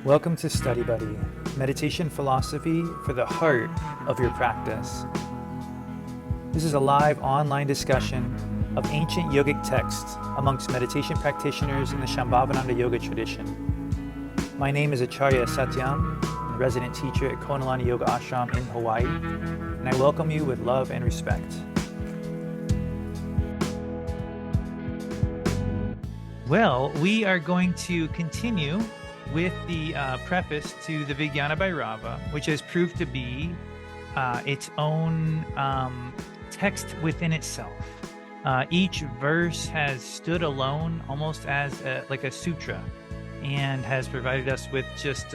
Welcome to Study Buddy, meditation philosophy for the heart of your practice. This is a live online discussion of ancient yogic texts amongst meditation practitioners in the Shambhavananda Yoga tradition. My name is Acharya Satyam, a resident teacher at Konalani Yoga Ashram in Hawaii, and I welcome you with love and respect. Well, we are going to continue with the preface to the Vijnana Bhairava, which has proved to be its own text within itself. Each verse has stood alone almost as like a sutra, and has provided us with just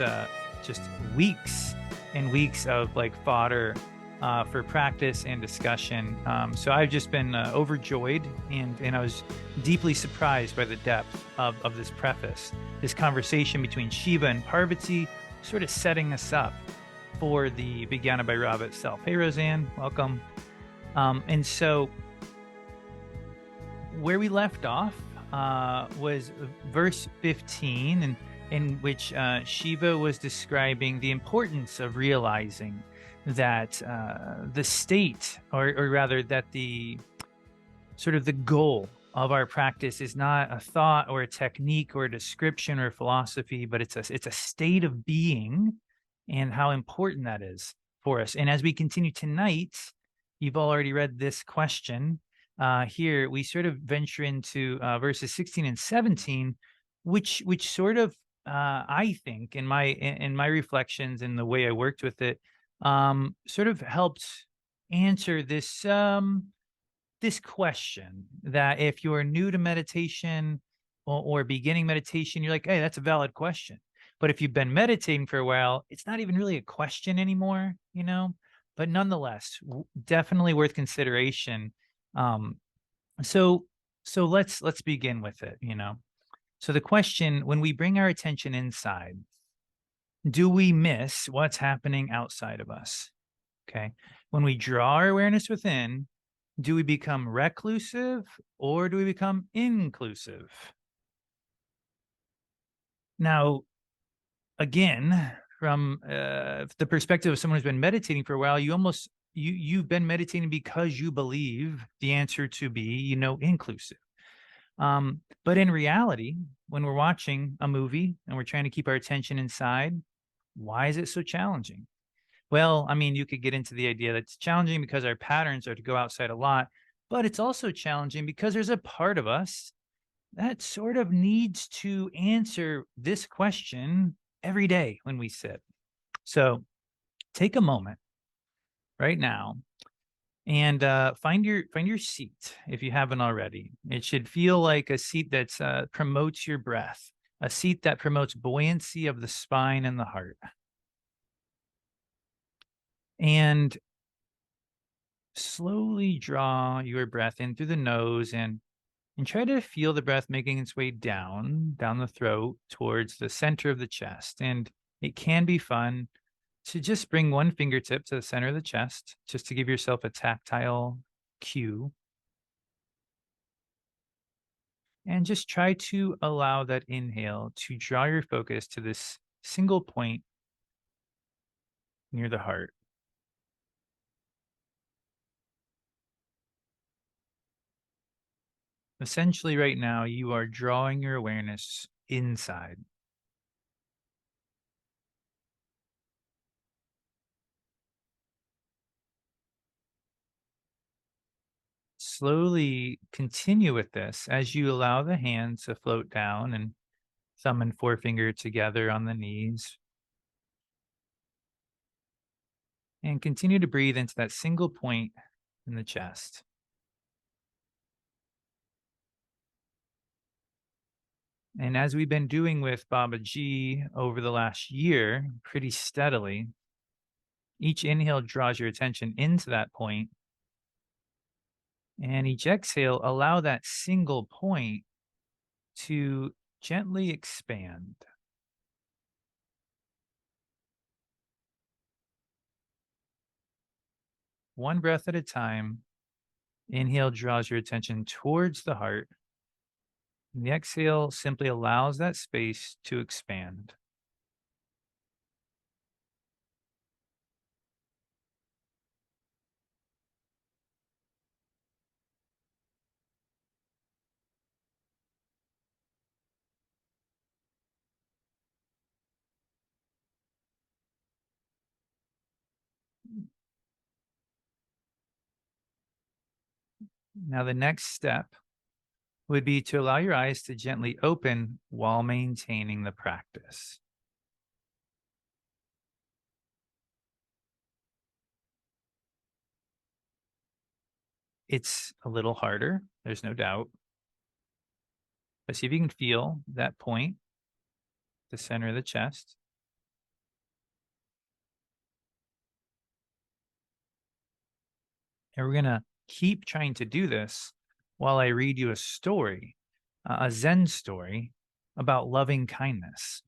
weeks and weeks of like fodder for practice and discussion. So I've just been overjoyed, and I was deeply surprised by the depth of this preface, this conversation between Shiva and Parvati, sort of setting us up for the Vijnana Bhairava itself. Hey, Roseanne, welcome. And so where we left off was verse 15, and in which Shiva was describing the importance of realizing that the state, or rather that the sort of the goal of our practice is not a thought or a technique or a description or a philosophy, but it's a state of being, and how important that is for us. And as we continue tonight, you've already read this question. Here we sort of venture into verses 16 and 17, which sort of I think in my reflections and the way I worked with it, sort of helped answer this this question, that if you're new to meditation or beginning meditation, you're like, hey, that's a valid question. But if you've been meditating for a while, it's not even really a question anymore, you know. But nonetheless, definitely worth consideration. So let's begin with it, you know. So the question: when we bring our attention inside, do we miss what's happening outside of us? Okay. When we draw our awareness within, do we become reclusive or do we become inclusive? Now, again, from the perspective of someone who's been meditating for a while, you've been meditating because you believe the answer to be, you know, inclusive. But in reality, when we're watching a movie and we're trying to keep our attention inside, why is it so challenging? Well, I mean, you could get into the idea that it's challenging because our patterns are to go outside a lot, but it's also challenging because there's a part of us that sort of needs to answer this question every day when we sit. So take a moment right now and find your seat if you haven't already. It should feel like a seat that promotes your breath, a seat that promotes buoyancy of the spine and the heart. And slowly draw your breath in through the nose, and try to feel the breath making its way down the throat towards the center of the chest. And it can be fun to just bring one fingertip to the center of the chest, just to give yourself a tactile cue. And just try to allow that inhale to draw your focus to this single point near the heart. Essentially, right now, you are drawing your awareness inside. Slowly continue with this as you allow the hands to float down and thumb and forefinger together on the knees. And continue to breathe into that single point in the chest. And as we've been doing with Babaji over the last year, pretty steadily, each inhale draws your attention into that point. And each exhale, allow that single point to gently expand. One breath at a time. Inhale draws your attention towards the heart. And the exhale simply allows that space to expand. Now, the next step would be to allow your eyes to gently open while maintaining the practice. It's a little harder, there's no doubt, but see if you can feel that point, the center of the chest. And we're going to keep trying to do this while I read you a story, a Zen story about loving kindness.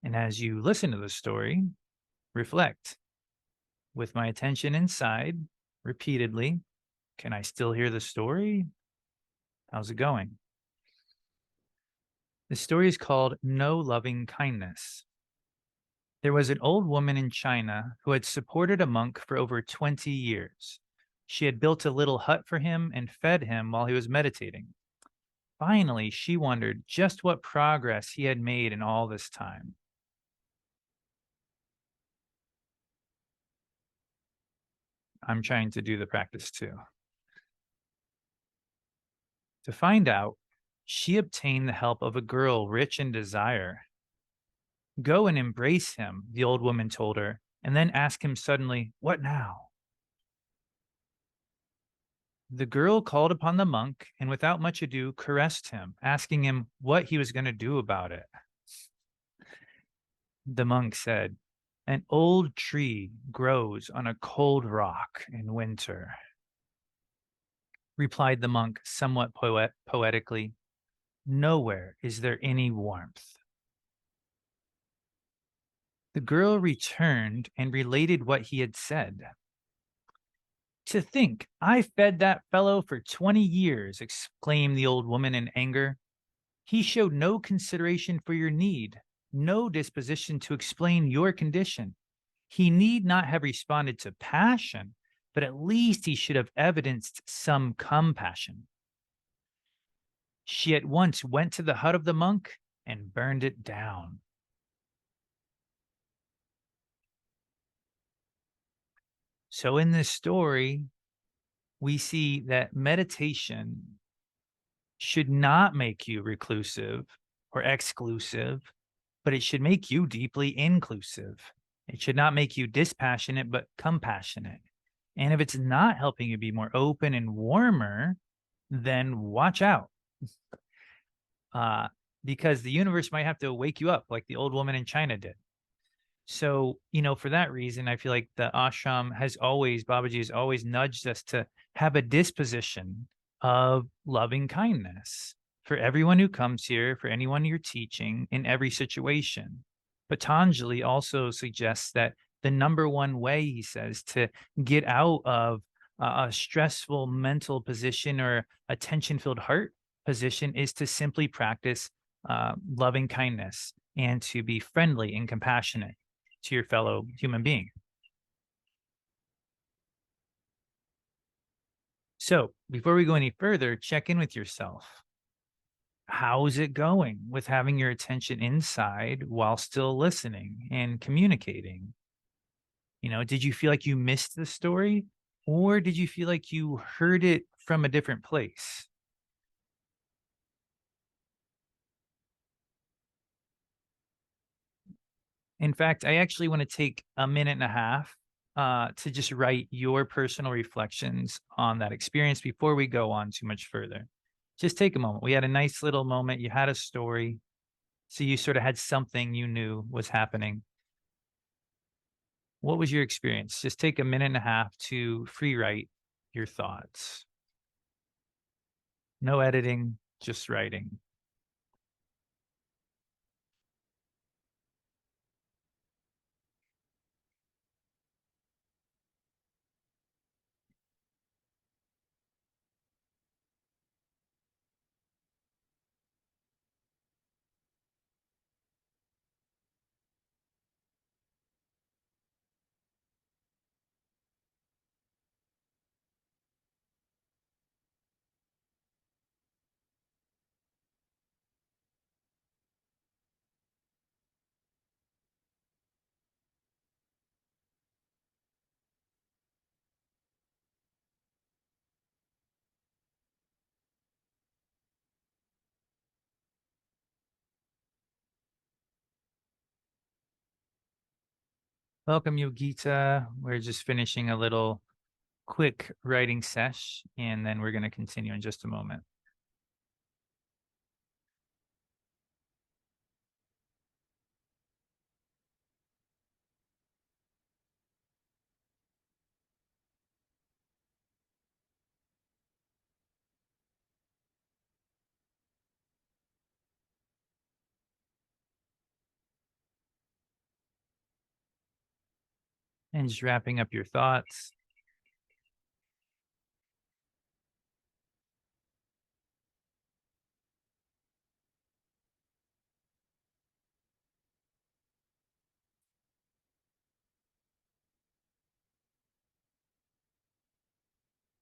And as you listen to the story, reflect with my attention inside repeatedly. Can I still hear the story? How's it going? The story is called No Loving Kindness. There was an old woman in China who had supported a monk for over 20 years. She had built a little hut for him and fed him while he was meditating. Finally, she wondered just what progress he had made in all this time. I'm trying to do the practice too. To find out, she obtained the help of a girl rich in desire. Go and embrace him, the old woman told her, and then ask him suddenly, "What now?" The girl called upon the monk and without much ado caressed him, asking him what he was going to do about it. The monk said, "An old tree grows on a cold rock in winter," replied the monk somewhat poetically. "Nowhere is there any warmth." The girl returned and related what he had said. "To think I fed that fellow for 20 years," exclaimed the old woman in anger. "He showed no consideration for your need, no disposition to explain your condition. He need not have responded to passion, but at least he should have evidenced some compassion." She at once went to the hut of the monk and burned it down. So, in this story, we see that meditation should not make you reclusive or exclusive, but it should make you deeply inclusive. It should not make you dispassionate, but compassionate. And if it's not helping you be more open and warmer, then watch out. Uh, because the universe might have to wake you up like the old woman in China did. So, for that reason, I feel like the ashram has always, Babaji has always nudged us to have a disposition of loving kindness for everyone who comes here, for anyone you're teaching in every situation. Patanjali also suggests that the number one way, he says, to get out of a stressful mental position or a tension filled heart position is to simply practice loving kindness and to be friendly and compassionate to your fellow human being. So, before we go any further, check in with yourself. How's it going with having your attention inside while still listening and communicating? Did you feel like you missed the story or did you feel like you heard it from a different place? In fact, I actually want to take a minute and a half to just write your personal reflections on that experience before we go on too much further. Just take a moment. We had a nice little moment. You had a story. So you sort of had something you knew was happening. What was your experience? Just take a minute and a half to free write your thoughts. No editing, just writing. Welcome, Yogita. We're just finishing a little quick writing sesh, and then we're going to continue in just a moment. And just wrapping up your thoughts.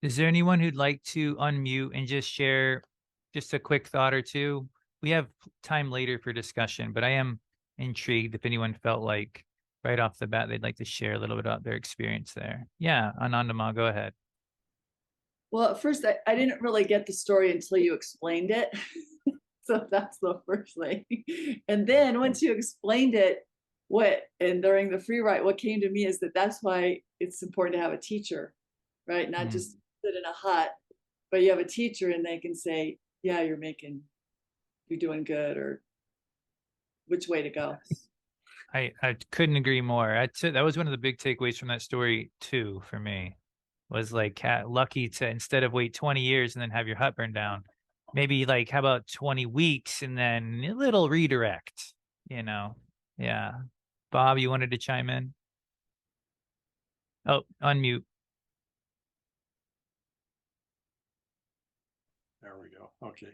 Is there anyone who'd like to unmute and just share just a quick thought or two? We have time later for discussion, but I am intrigued if anyone felt like right off the bat they'd like to share a little bit about their experience there. Yeah, Anandama, go ahead. Well, at first, I didn't really get the story until you explained it. So that's the first thing. And then once you explained it, and during the free write, what came to me is that that's why it's important to have a teacher, right? Not just sit in a hut, but you have a teacher and they can say, yeah, you're doing good, or which way to go. I couldn't agree more. That was one of the big takeaways from that story too for me. Was like lucky to, instead of wait 20 years and then have your hut burned down, maybe like how about 20 weeks and then a little redirect, you know? Yeah. Bob, you wanted to chime in? Oh, unmute. There we go. Okay.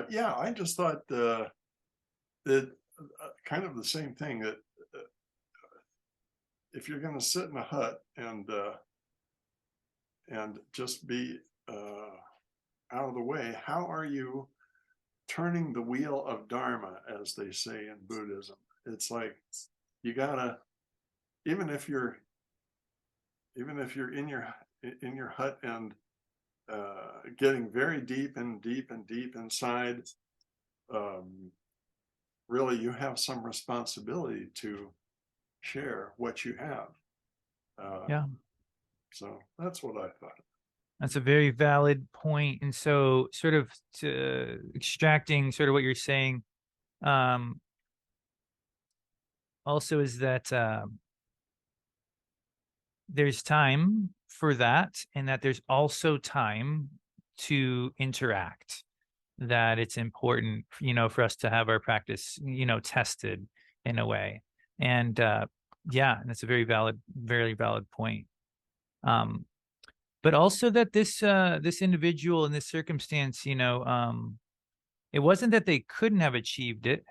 Yeah, I just thought that kind of the same thing, that if you're going to sit in a hut and just be out of the way, how are you turning the wheel of Dharma, as they say in Buddhism? It's like you gotta, even if you're in your hut and getting very deep inside, really you have some responsibility to share what you have. Yeah. So that's what I thought. That's a very valid point. And so sort of extracting sort of what you're saying, also is that there's time for that, and that there's also time to interact, that it's important, for us to have our practice, tested in a way. And yeah, and that's a very valid point. But also that this individual in this circumstance, it wasn't that they couldn't have achieved it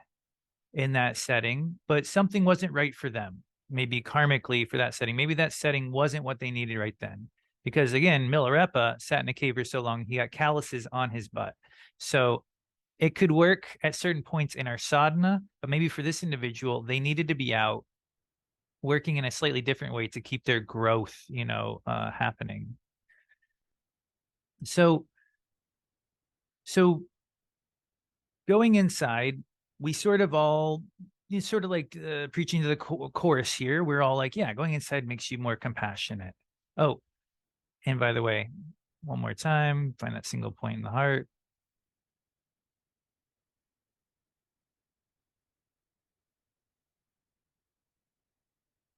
in that setting, but something wasn't right for them. Maybe karmically for that setting. Maybe that setting wasn't what they needed right then. Because again, Milarepa sat in a cave for so long, he got calluses on his butt. So it could work at certain points in our sadhana, but maybe for this individual, they needed to be out working in a slightly different way to keep their growth, happening. So going inside, we sort of all, sort of like preaching to the chorus here. We're all like, yeah, going inside makes you more compassionate. Oh, and by the way, one more time, find that single point in the heart.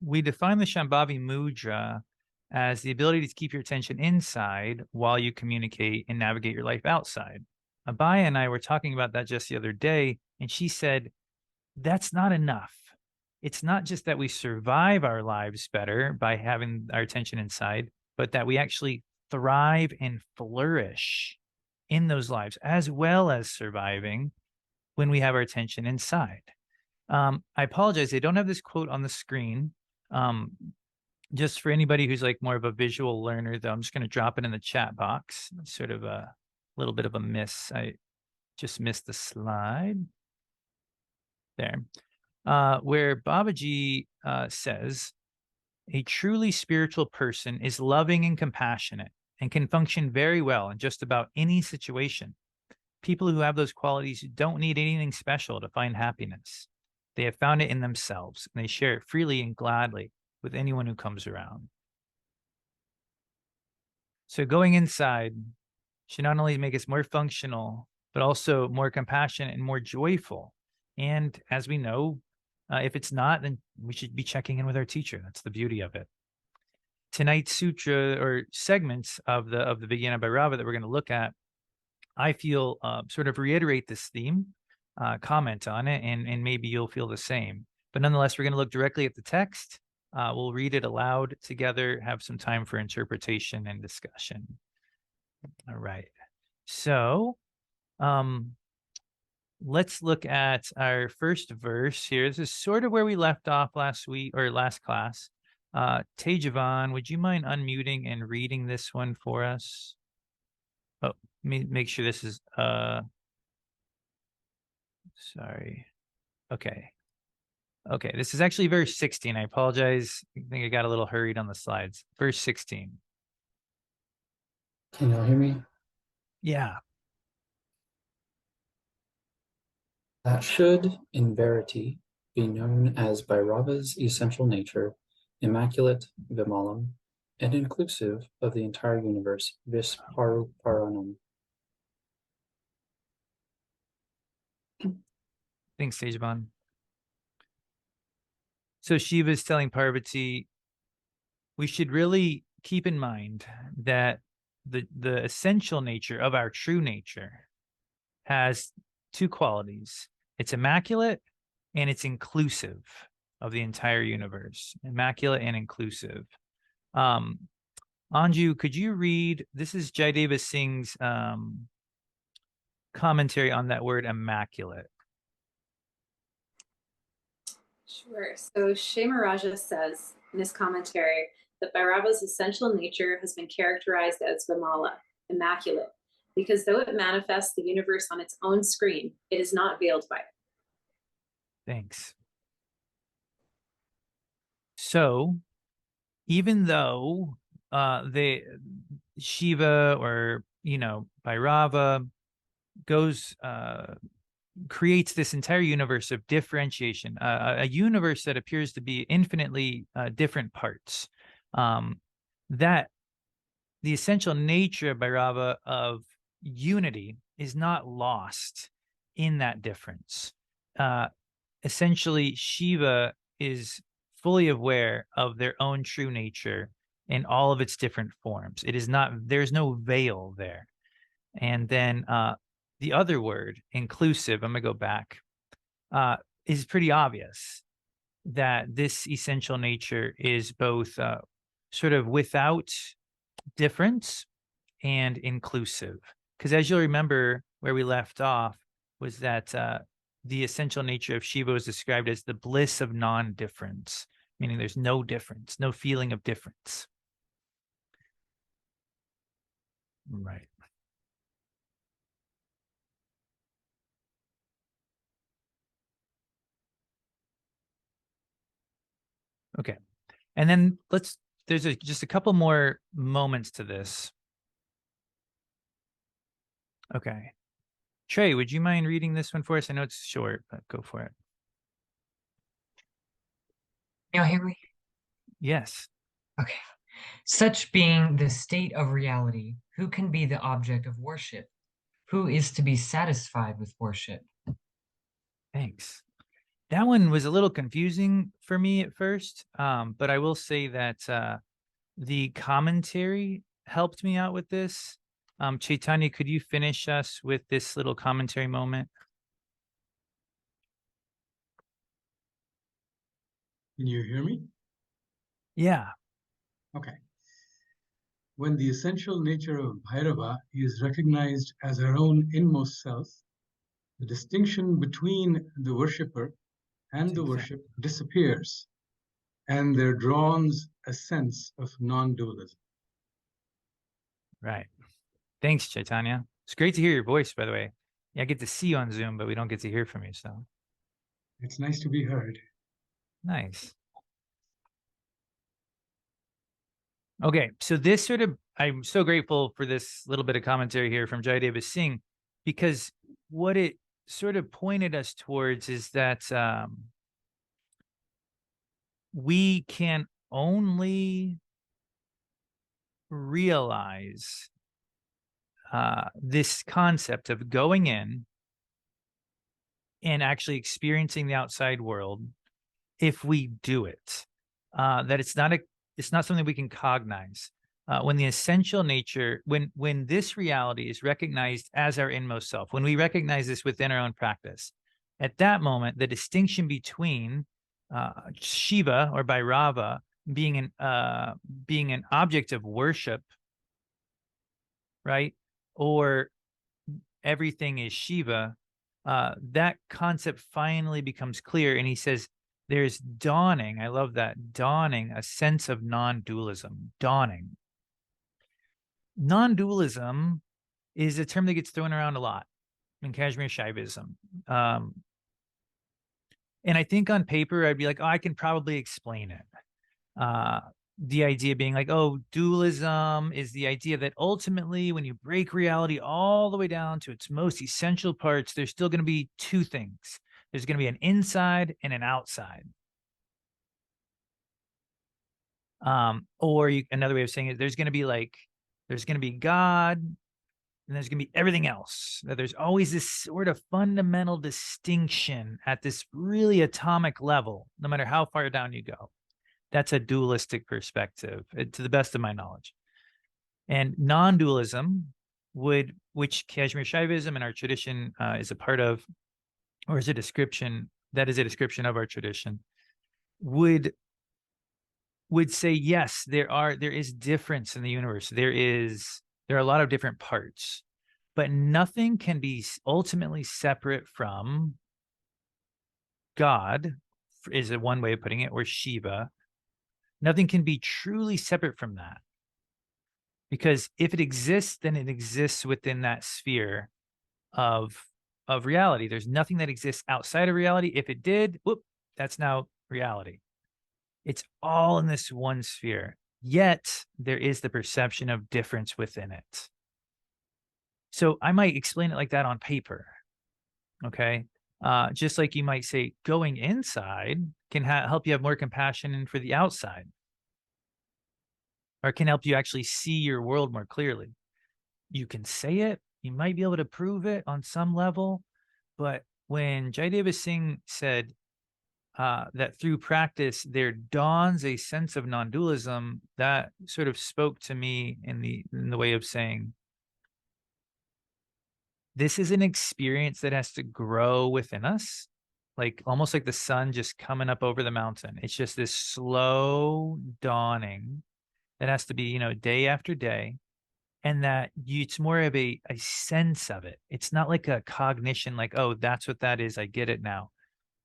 We define the Shambhavi Mudra as the ability to keep your attention inside while you communicate and navigate your life outside. Abaya and I were talking about that just the other day, and she said, that's not enough. It's not just that we survive our lives better by having our attention inside, but that we actually thrive and flourish in those lives, as well as surviving when we have our attention inside. I apologize, I don't have this quote on the screen. Just for anybody who's like more of a visual learner, though, I'm just going to drop it in the chat box. Sort of a little bit of a miss. I just missed the slide there. Where Babaji says, a truly spiritual person is loving and compassionate and can function very well in just about any situation. People who have those qualities don't need anything special to find happiness. They have found it in themselves, and they share it freely and gladly with anyone who comes around. So going inside should not only make us more functional, but also more compassionate and more joyful. And as we know, if it's not, then we should be checking in with our teacher. That's the beauty of it. Tonight's sutra or segments of the Vijnana Bhairava that we're going to look at, I feel sort of reiterate this theme, comment on it, and maybe you'll feel the same. But nonetheless, we're going to look directly at the text. We'll read it aloud together, have some time for interpretation and discussion. All right. So let's look at our first verse here. This is sort of where we left off last week or last class. Tejavan, would you mind unmuting and reading this one for us? Oh, let me make sure this is sorry. Okay. Okay, this is actually verse 16. I apologize. I think I got a little hurried on the slides. Verse 16. Can you hear me? Yeah. That should, in verity, be known as Bhairava's essential nature, immaculate, Vimalam, and inclusive of the entire universe, Visparanam. Thanks, Tejavan. So Shiva is telling Parvati, we should really keep in mind that the essential nature of our true nature has two qualities. It's immaculate and it's inclusive of the entire universe. Immaculate and inclusive. Anju, could you read, this is Jayadeva Singh's commentary on that word immaculate. Sure. So Shemaraja says in his commentary that Bhairava's essential nature has been characterized as Vimala, immaculate, because though it manifests the universe on its own screen, it is not veiled by it. Thanks. So even though Shiva or, Bhairava goes, creates this entire universe of differentiation, a universe that appears to be infinitely different parts, that the essential nature of Bhairava of unity is not lost in that difference. Essentially, Shiva is fully aware of their own true nature in all of its different forms. It is not, there's no veil there. And then the other word, inclusive, I'm going to go back, is pretty obvious that this essential nature is both sort of without difference and inclusive. Because as you'll remember, where we left off was that the essential nature of Shiva was described as the bliss of non-difference, meaning there's no difference, no feeling of difference. Right. Okay. And then there's just a couple more moments to this. Okay. Trey, would you mind reading this one for us? I know it's short, but go for it. Can you hear me? Yes. Okay. Such being the state of reality, who can be the object of worship? Who is to be satisfied with worship? Thanks. That one was a little confusing for me at first, but I will say that the commentary helped me out with this. Chaitanya, could you finish us with this little commentary moment? Can you hear me? Yeah. Okay. When the essential nature of Bhairava is recognized as her own inmost self, the distinction between the worshipper and the worship disappears, and there dawns a sense of non-dualism. Right. Thanks, Chaitanya. It's great to hear your voice, by the way. Yeah, I get to see you on Zoom, but we don't get to hear from you, so. It's nice to be heard. Nice. Okay, so this sort of, I'm so grateful for this little bit of commentary here from Jayadeva Singh, because what it sort of pointed us towards is that we can only realize this concept of going in and actually experiencing the outside world if we do it. That it's not something we can cognize. When the essential nature, when this reality is recognized as our inmost self, when we recognize this within our own practice, at that moment, the distinction between Shiva or Bhairava being an object of worship, right, or everything is Shiva, that concept finally becomes clear. And he says, there's dawning, I love that, dawning, a sense of non-dualism, dawning. Non-dualism is a term that gets thrown around a lot in Kashmir Shaivism. And I think on paper, I'd be like, oh, I can probably explain it. The idea being like, oh, dualism is the idea that ultimately when you break reality all the way down to its most essential parts, there's still going to be two things. There's going to be an inside and an outside. Or another way of saying it, there's going to be God and there's going to be everything else. That there's always this sort of fundamental distinction at this really atomic level, no matter how far down you go. That's a dualistic perspective, to the best of my knowledge. And non-dualism which Kashmir Shaivism and our tradition is a part of, or is a description of our tradition, would say, yes, there is difference in the universe. There are a lot of different parts, but nothing can be ultimately separate from God, is one way of putting it, or Shiva. Nothing can be truly separate from that. Because if it exists, then it exists within that sphere of reality. There's nothing that exists outside of reality. If it did, whoop, that's now reality. It's all in this one sphere. Yet there is the perception of difference within it. So I might explain it like that on paper. Okay. Just like you might say, going inside can help you have more compassion for the outside, or can help you actually see your world more clearly. You can say it, you might be able to prove it on some level, but when Jayadeva Singh said that through practice there dawns a sense of non-dualism, that sort of spoke to me in the way of saying, this is an experience that has to grow within us, like almost like the sun just coming up over the mountain. It's just this slow dawning that has to be, day after day. And that it's more of a sense of it. It's not like a cognition, like, oh, that's what that is, I get it now.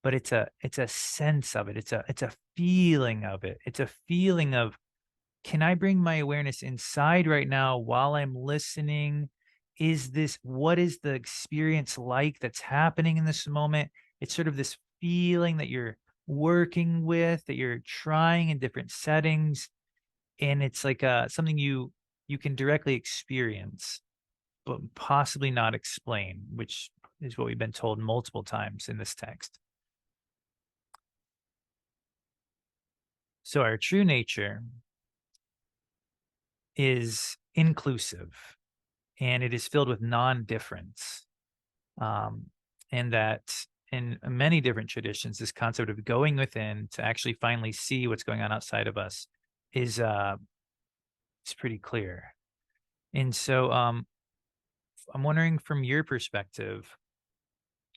But it's a sense of it. It's a feeling of it. It's a feeling of, can I bring my awareness inside right now while I'm listening? What is the experience like that's happening in this moment? It's sort of this feeling that you're working with, that you're trying in different settings. And it's like something you can directly experience, but possibly not explain, which is what we've been told multiple times in this text. So our true nature is inclusive, and it is filled with non-difference. And that in many different traditions, this concept of going within to actually finally see what's going on outside of us is it's pretty clear. And so I'm wondering, from your perspective,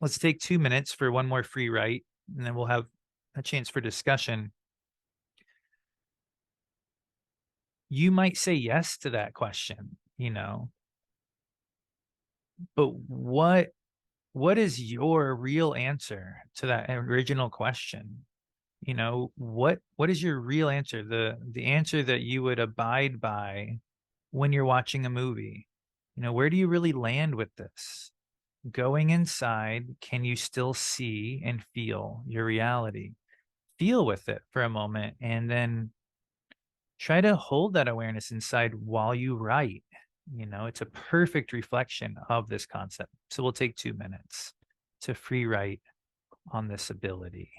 let's take 2 minutes for one more free write, and then we'll have a chance for discussion. You might say yes to that question, but what is your real answer to that original question? What is your real answer? The answer that you would abide by when you're watching a movie? Where do you really land with this? Going inside, can you still see and feel your reality? Feel with it for a moment, and then try to hold that awareness inside while you write. It's a perfect reflection of this concept. So we'll take 2 minutes to free write on this ability.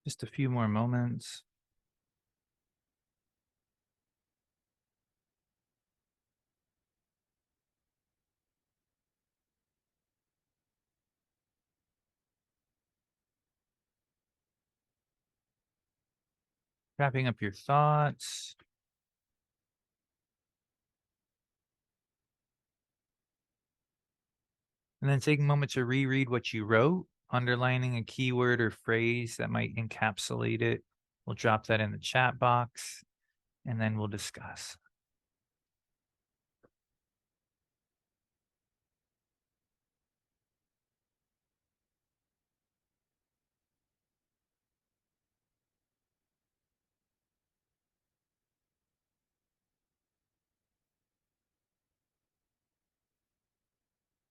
Just a few more moments. Wrapping up your thoughts. And then take a moment to reread what you wrote, underlining a keyword or phrase that might encapsulate it. We'll drop that in the chat box, and then we'll discuss.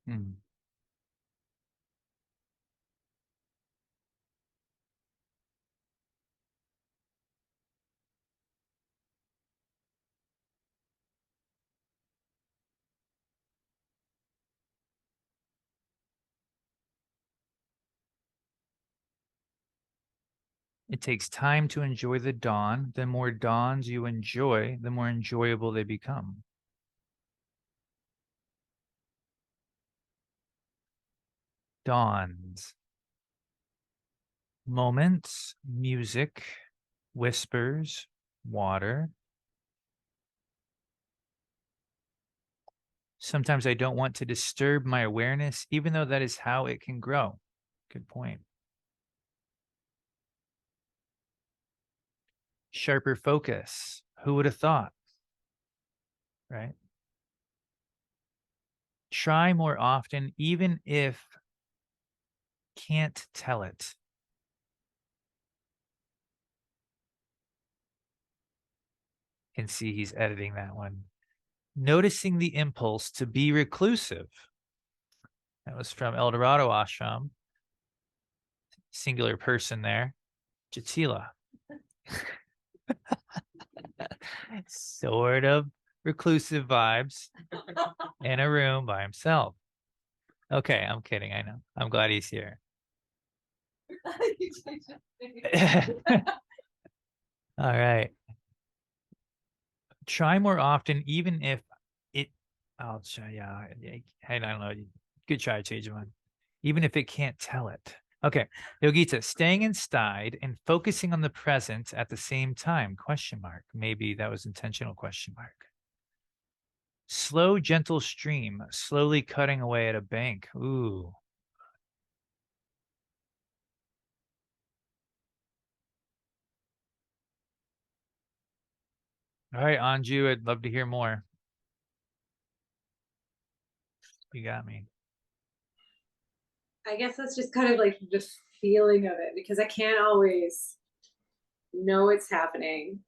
Hmm. It takes time to enjoy the dawn. The more dawns you enjoy, the more enjoyable they become. Dawns. Moments, music, whispers, water. Sometimes I don't want to disturb my awareness, even though that is how it can grow. Good point. Sharper focus. Who would have thought? Right? Try more often, even if can't tell it. Can see he's editing that one. Noticing the impulse to be reclusive. That was from El Dorado Ashram. Singular person there. Jatila. Sort of reclusive vibes in a room by himself. Okay, I'm kidding. I know. I'm glad he's here. All right. Try more often, even if it, I'll try. Yeah, I don't know. Good try, Chejman. Even if it can't tell it. Okay, Yogita, staying inside and focusing on the present at the same time, question mark. Maybe that was intentional, question mark. Slow, gentle stream, slowly cutting away at a bank. Ooh. All right, Anju, I'd love to hear more. You got me. I guess that's just kind of like the feeling of it, because I can't always know it's happening.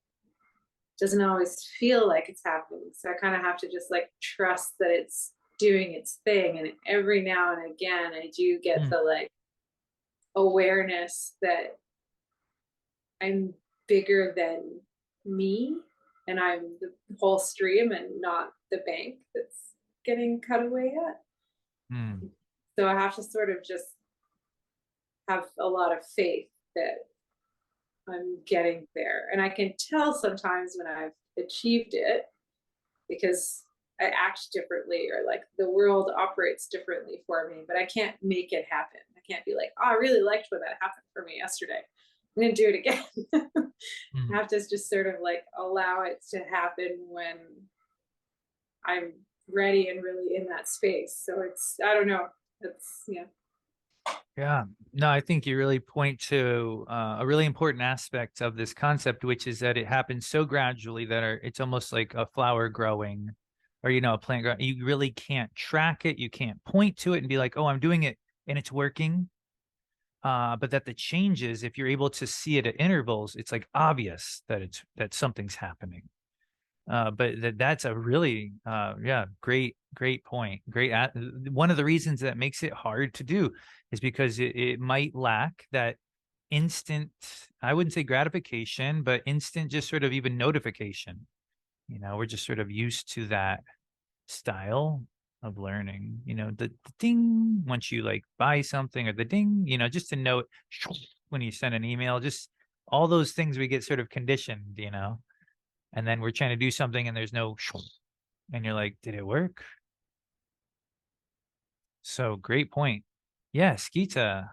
Doesn't always feel like it's happening. So I kind of have to just like trust that it's doing its thing. And every now and again, I do get the like awareness that I'm bigger than me and I'm the whole stream and not the bank that's getting cut away at. So I have to sort of just have a lot of faith that I'm getting there. And I can tell sometimes when I've achieved it because I act differently or like the world operates differently for me, but I can't make it happen. I can't be like, oh, I really liked when that happened for me yesterday. I'm going to do it again. I have to just sort of like allow it to happen when I'm ready and really in that space. So it's, I don't know. It's, yeah. Yeah, no, I think you really point to a really important aspect of this concept, which is that it happens so gradually that it's almost like a flower growing or, a plant growing. You really can't track it. You can't point to it and be like, oh, I'm doing it and it's working. But that the changes, if you're able to see it at intervals, it's like obvious that something's happening. But that's a really great point. One of the reasons that makes it hard to do is because it might lack that instant, I wouldn't say gratification, but instant just sort of even notification. We're just sort of used to that style of learning, the ding once you like buy something or the ding, just to note when you send an email, just all those things we get sort of conditioned, and then we're trying to do something and there's no, and you're like, did it work? So great point. Yes, Gita.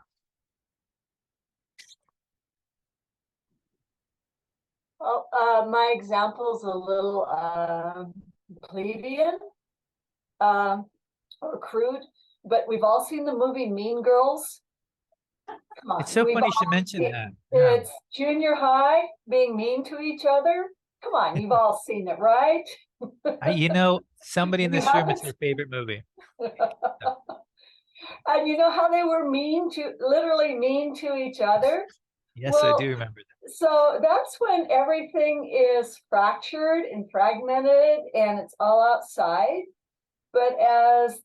Well, my example's a little plebeian or crude, but we've all seen the movie Mean Girls. Come on, It's so funny you should mention that. Yeah. It's junior high being mean to each other. Come on, you've all seen it, right? Somebody in You this room, it's haven't? their favorite movie. And you know how they were literally mean to each other? Yes, Well, I do remember that. So that's when everything is fractured and fragmented and it's all outside. But as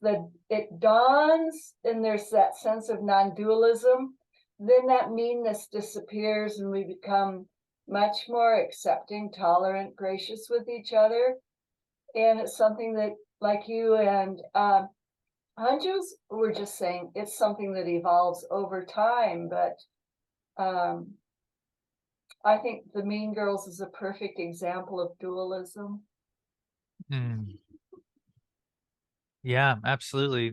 it dawns and there's that sense of non-dualism, then that meanness disappears and we become much more accepting, tolerant, gracious with each other. And it's something that, like you and Anjus were just saying, it's something that evolves over time. But I think The Mean Girls is a perfect example of dualism. Yeah, absolutely.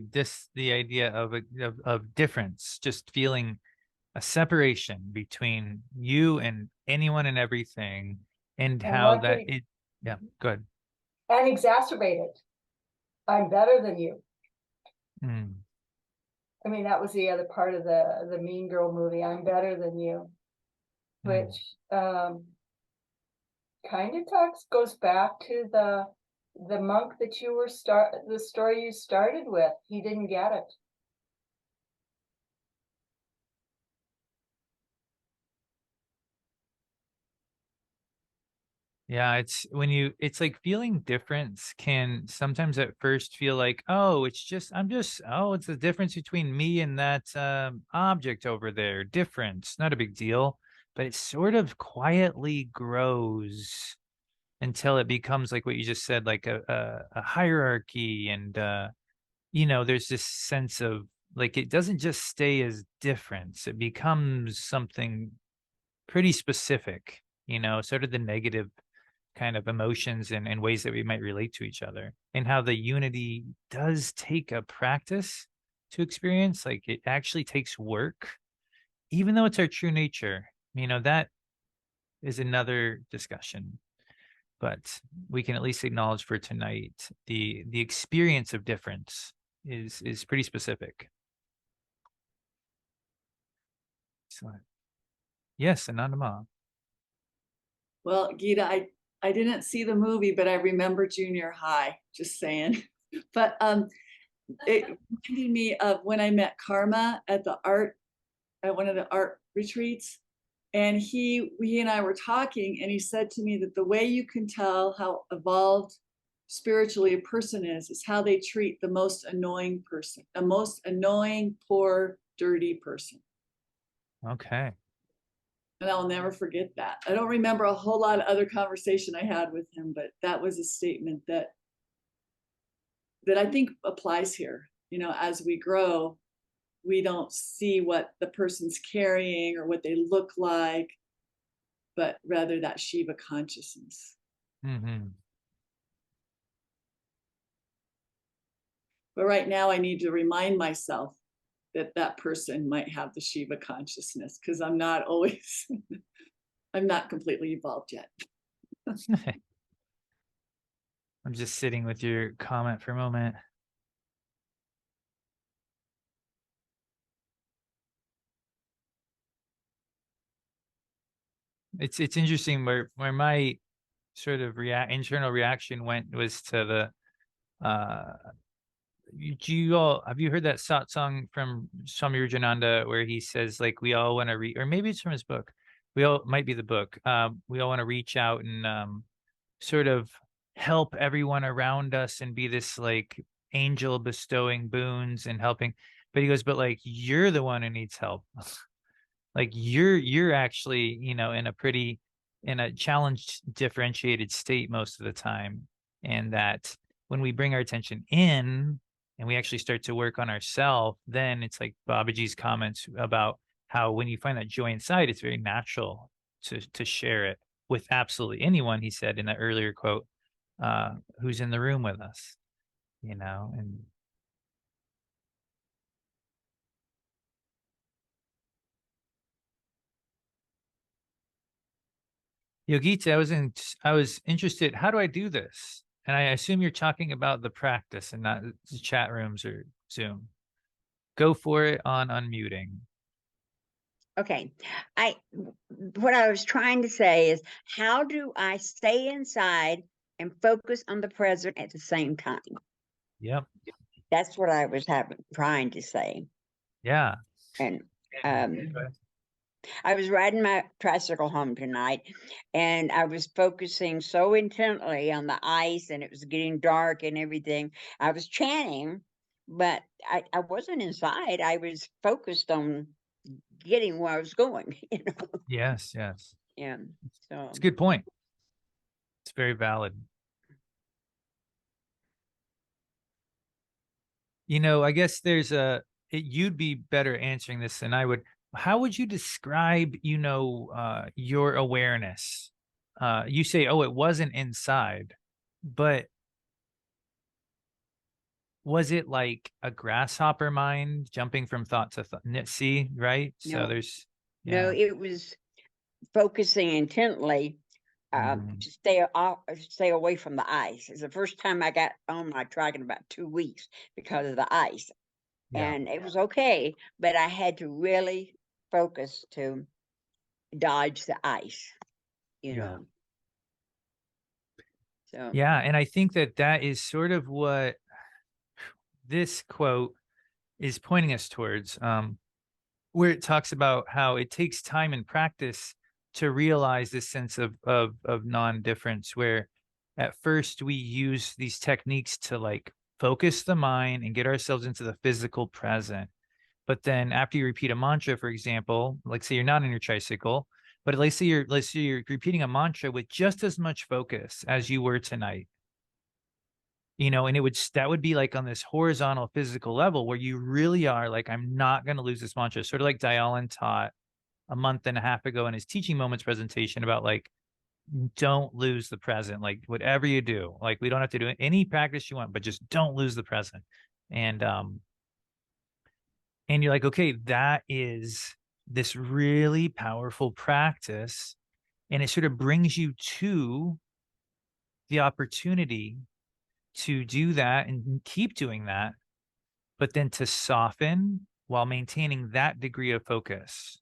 The idea of difference, just feeling a separation between you and anyone and everything, and how that it, yeah, good. And exacerbate it. I'm better than you. I mean, that was the other part of the Mean Girl movie. I'm better than you, which kind of goes back to the monk that you were the story you started with. He didn't get it. Yeah, it's like feeling difference can sometimes at first feel like, oh, it's the difference between me and that object over there. Difference, not a big deal, but it sort of quietly grows until it becomes like what you just said, like a hierarchy. And there's this sense of like, it doesn't just stay as difference, it becomes something pretty specific, sort of the negative kind of emotions and ways that we might relate to each other, and how the unity does take a practice to experience. Like, it actually takes work, even though it's our true nature. That is another discussion, but we can at least acknowledge for tonight the experience of difference is pretty specific. Excellent. Yes, Anandama. Well, Gita, I didn't see the movie, but I remember junior high, just saying. But it reminded me of when I met Karma at one of the art retreats. And he and I were talking, and he said to me that the way you can tell how evolved spiritually a person is how they treat the most annoying person, the most annoying, poor, dirty person. Okay. And I'll never forget that. I don't remember a whole lot of other conversation I had with him, but that was a statement that I think applies here. As we grow, we don't see what the person's carrying or what they look like, but rather that Shiva consciousness. But right now I need to remind myself that person might have the Shiva consciousness, because I'm not always, I'm not completely evolved yet. I'm just sitting with your comment for a moment. It's interesting where my sort of internal reaction was to the have you heard that satsang from Swami Vijnana where he says, like, we all want to read, or maybe it's from his book, might be the book, we all want to reach out and sort of help everyone around us and be this like angel bestowing boons and helping, but he goes, but like, you're the one who needs help. Like, you're actually in a challenged, differentiated state most of the time, and that when we bring our attention in and we actually start to work on ourselves, then it's like Babaji's comments about how when you find that joy inside, it's very natural to share it with absolutely anyone, he said in that earlier quote, who's in the room with us, and Yogita, I was interested, how do I do this? And I assume you're talking about the practice and not the chat rooms or Zoom. Go for it on unmuting. Okay. What I was trying to say is, how do I stay inside and focus on the present at the same time? Yep. That's what I was trying to say. Yeah. And I was riding my tricycle home tonight, and I was focusing so intently on the ice, and it was getting dark and everything. I was chanting, but I wasn't inside. I was focused on getting where I was going, Yes, yes. Yeah. So It's a good point. It's very valid. I guess you'd be better answering this than I would. How would you describe, your awareness? You say, oh, it wasn't inside, but was it like a grasshopper mind jumping from thought to thought? See, right? So no, yeah. it was focusing intently to stay away from the ice. It's the first time I got on my trike in about 2 weeks because of the ice. Yeah. And it was okay, but I had to really focus to dodge the ice, know. So Yeah, and I think that is sort of what this quote is pointing us towards, where it talks about how it takes time and practice to realize this sense of non-difference, where at first we use these techniques to like focus the mind and get ourselves into the physical present. But then after you repeat a mantra, for example, like say you're not on your tricycle, but let's say you're repeating a mantra with just as much focus as you were tonight. And that would be like on this horizontal physical level where you really are like, I'm not going to lose this mantra. Sort of like Dyalan taught a month and a half ago in his teaching moments presentation about like, don't lose the present. Like whatever you do, like we don't have to do any practice you want, but just don't lose the present. And you're like, okay, that is this really powerful practice. And it sort of brings you to the opportunity to do that and keep doing that, but then to soften while maintaining that degree of focus.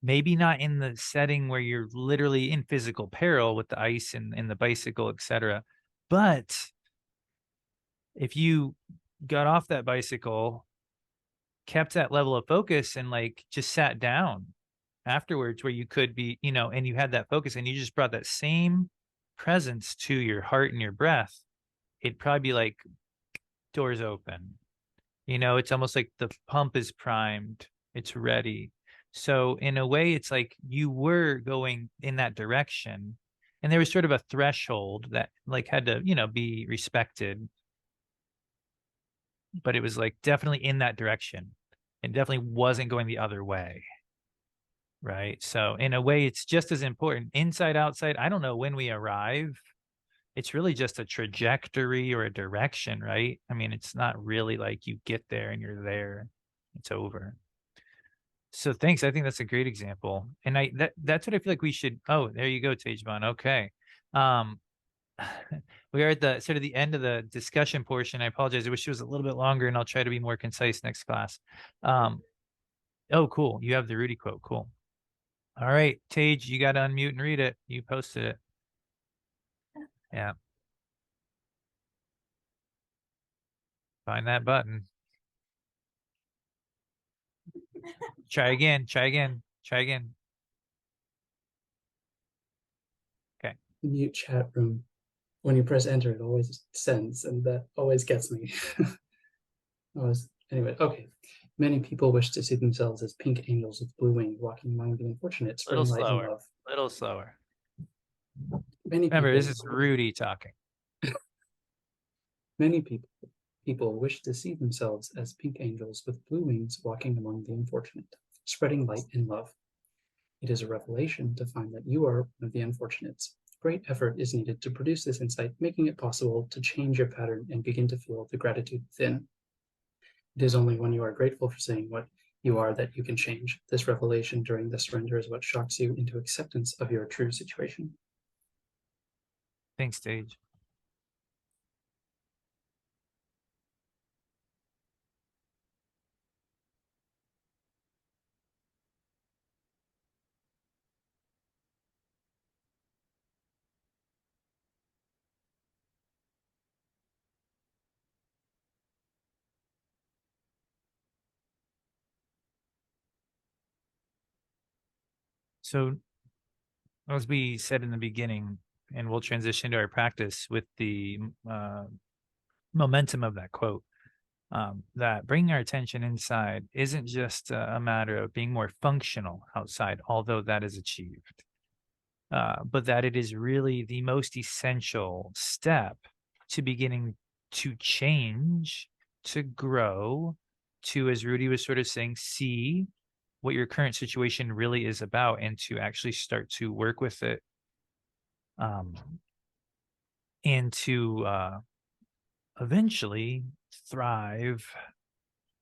Maybe not in the setting where you're literally in physical peril with the ice and the bicycle, etc. But if you got off that bicycle, kept that level of focus, and like just sat down afterwards where you could be, and you had that focus and you just brought that same presence to your heart and your breath, it'd probably be like doors open. It's almost like the pump is primed, it's ready. So in a way, it's like you were going in that direction, and there was sort of a threshold that like had to, be respected. But it was like definitely in that direction. It definitely wasn't going the other way. Right. So in a way, it's just as important inside, outside. I don't know when we arrive. It's really just a trajectory or a direction, right? I mean, it's not really like you get there and you're there. It's over. So thanks. I think that's a great example. And that's what I feel like we should. Oh, there you go, Tejban. Okay. We are at the sort of the end of the discussion portion. I apologize. I wish it was a little bit longer, and I'll try to be more concise next class. Oh, cool. You have the Rudy quote. Cool. All right, Tage, you got to unmute and read it. You posted it. Yeah. Find that button. Try again. Try again. Try again. Okay. Mute chat room. When you press enter, it always sends, and that always gets me. Anyway, okay. Many people wish to see themselves as pink angels with blue wings walking among the unfortunate, spreading light and love. A little slower. Remember, this is Rudy talking. Many people wish to see themselves as pink angels with blue wings walking among the unfortunate. spreading light and love. It is a revelation to find that you are one of the unfortunates. Great effort is needed to produce this insight, making it possible to change your pattern and begin to feel the gratitude within. It is only when you are grateful for saying what you are that you can change. This revelation during the surrender is what shocks you into acceptance of your true situation. Thanks, Sage. So, as we said in the beginning, and we'll transition to our practice with the momentum of that quote, that bringing our attention inside isn't just a matter of being more functional outside, although that is achieved, but that it is really the most essential step to beginning to change, to grow, to, as Rudy was sort of saying, see what your current situation really is about and to actually start to work with it, and to eventually thrive.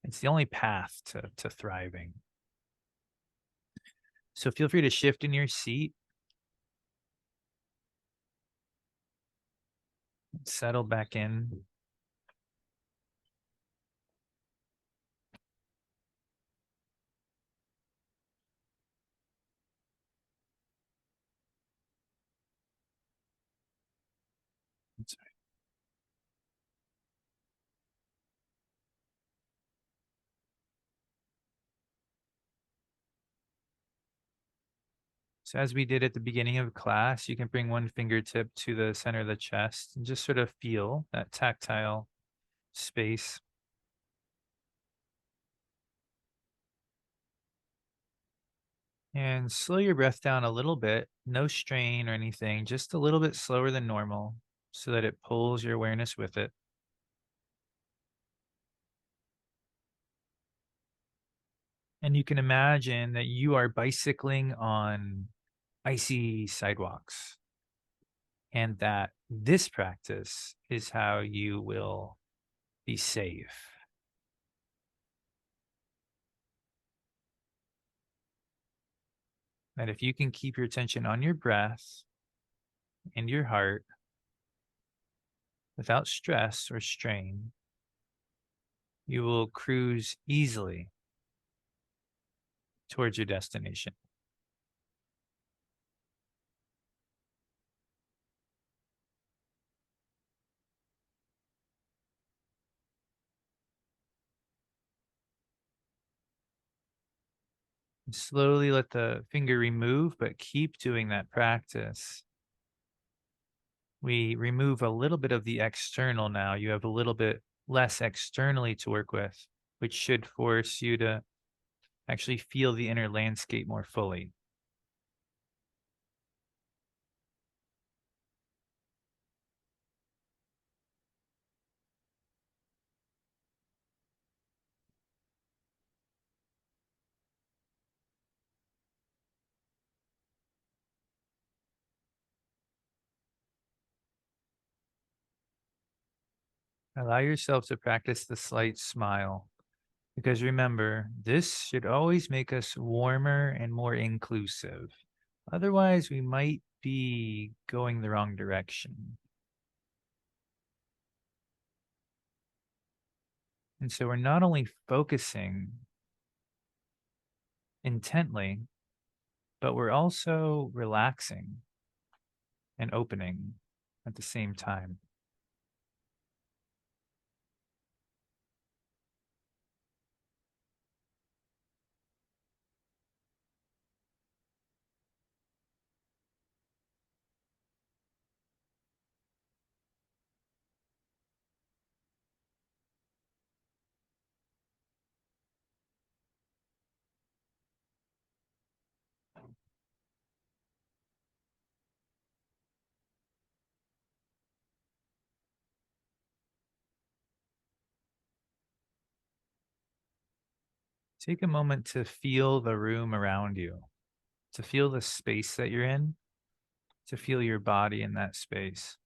It's the only path to thriving. So feel free to shift in your seat, settle back in. That's right. So as we did at the beginning of class, you can bring one fingertip to the center of the chest and just sort of feel that tactile space. And slow your breath down a little bit, no strain or anything, just a little bit slower than normal so that it pulls your awareness with it. And you can imagine that you are bicycling on icy sidewalks, and that this practice is how you will be safe. That if you can keep your attention on your breath and your heart without stress or strain, you will cruise easily towards your destination. And slowly let the finger remove, but keep doing that practice. We remove a little bit of the external now. You have a little bit less externally to work with, which should force you to actually feel the inner landscape more fully. Allow yourself to practice the slight smile, because remember, this should always make us warmer and more inclusive. Otherwise, we might be going the wrong direction. And so we're not only focusing intently, but we're also relaxing and opening at the same time. Take a moment to feel the room around you, to feel the space that you're in, to feel your body in that space.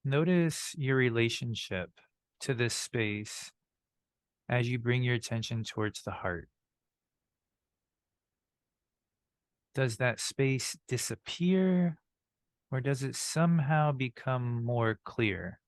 Notice your relationship to this space as you bring your attention towards the heart. Does that space disappear, or does it somehow become more clear?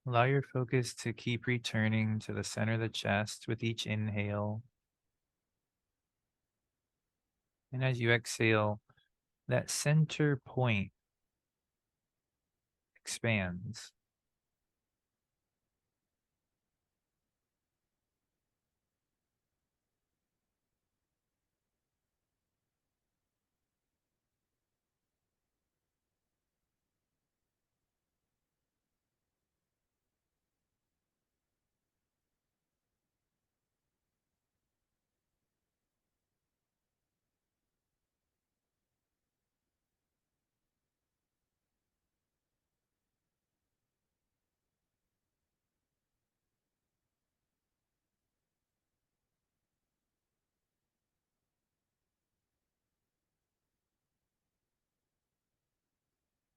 Allow your focus to keep returning to the center of the chest with each inhale. And as you exhale, that center point expands.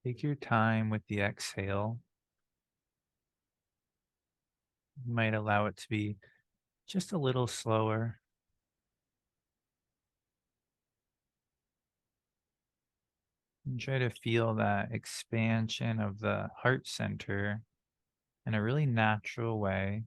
Take your time with the exhale. You might allow it to be just a little slower. And try to feel that expansion of the heart center in a really natural way.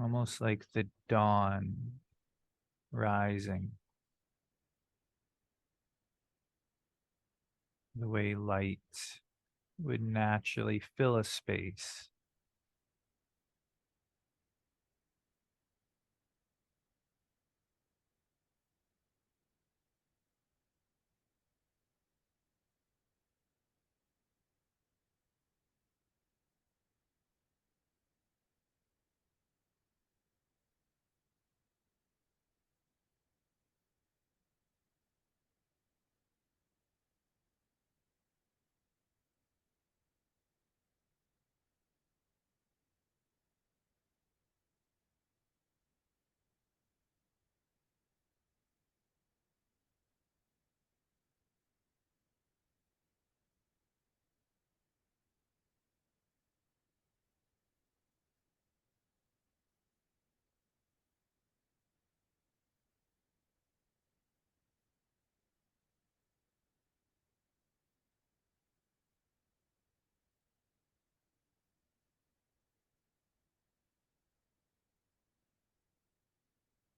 Almost like the dawn rising, the way light would naturally fill a space.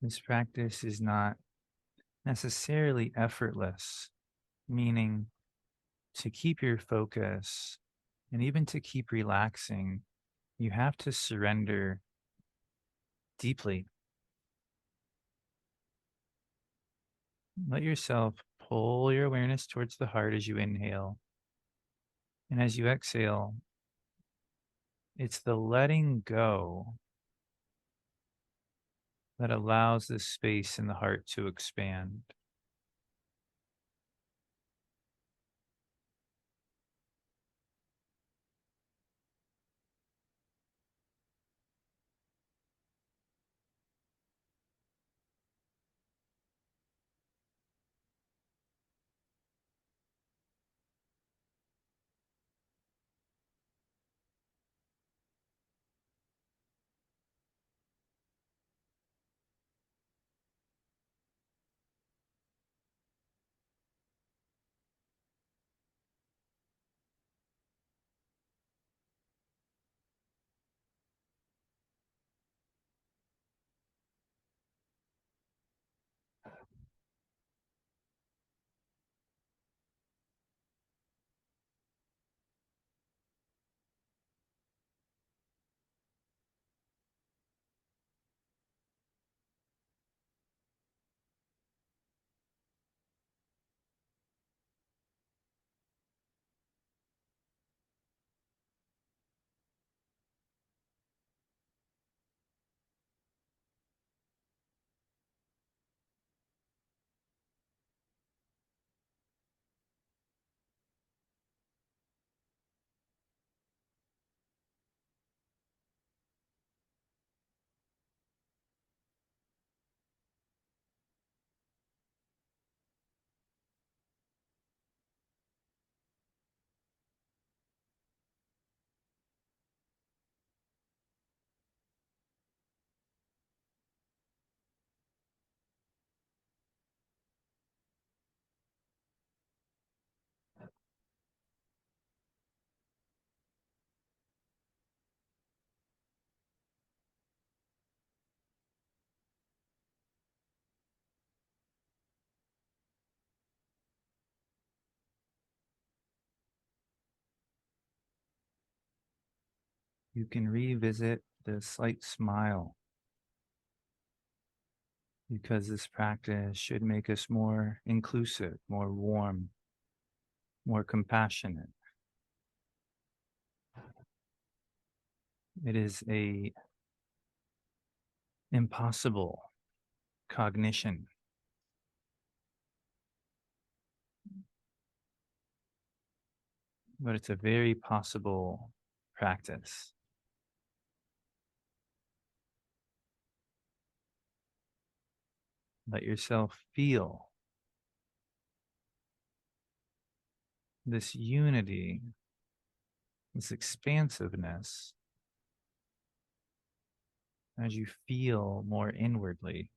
This practice is not necessarily effortless, meaning to keep your focus and even to keep relaxing, you have to surrender deeply. Let yourself pull your awareness towards the heart as you inhale. And as you exhale, it's the letting go that allows this space in the heart to expand. you can revisit the slight smile, because this practice should make us more inclusive, more warm, more compassionate. It is a impossible cognition. But it's a very possible practice. Let yourself feel this unity, this expansiveness, as you feel more inwardly.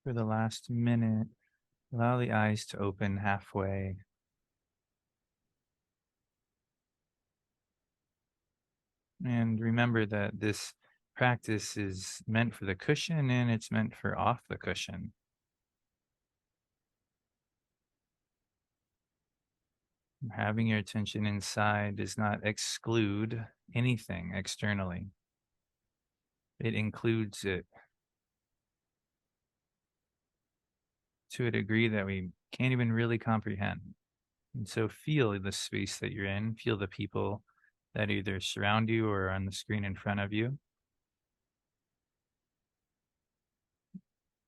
For the last minute, allow the eyes to open halfway. And remember that this practice is meant for the cushion and it's meant for off the cushion. Having your attention inside does not exclude anything externally. It includes it to a degree that we can't even really comprehend. And so feel the space that you're in, feel the people that either surround you or are on the screen in front of you.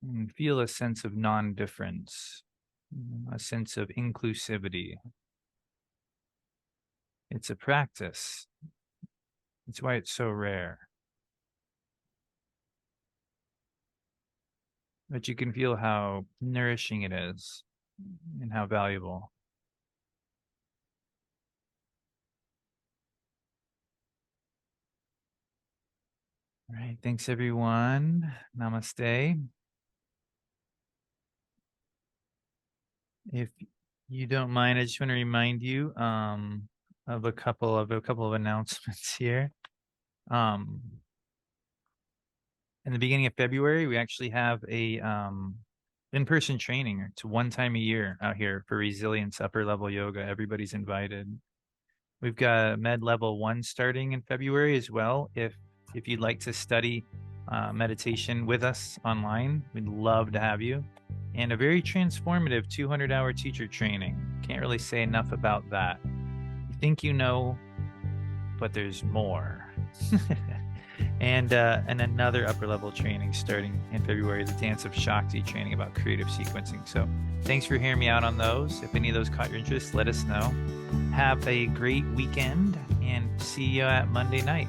And feel a sense of non-difference, a sense of inclusivity. It's a practice. It's why it's so rare. But you can feel how nourishing it is and how valuable. All right, thanks everyone. Namaste. If you don't mind, I just want to remind you of a couple of announcements here. In the beginning of February, we actually have a in-person training. It's one time a year out here for resilience, upper level yoga. Everybody's invited. We've got Med Level 1 starting in February as well. If you'd like to study meditation with us online, we'd love to have you. And a very transformative 200-hour teacher training. Can't really say enough about that. You think you know, but there's more. And another upper level training starting in February, the Dance of Shakti training about creative sequencing. So thanks for hearing me out on those. If any of those caught your interest, let us know. Have a great weekend and see you at Monday night.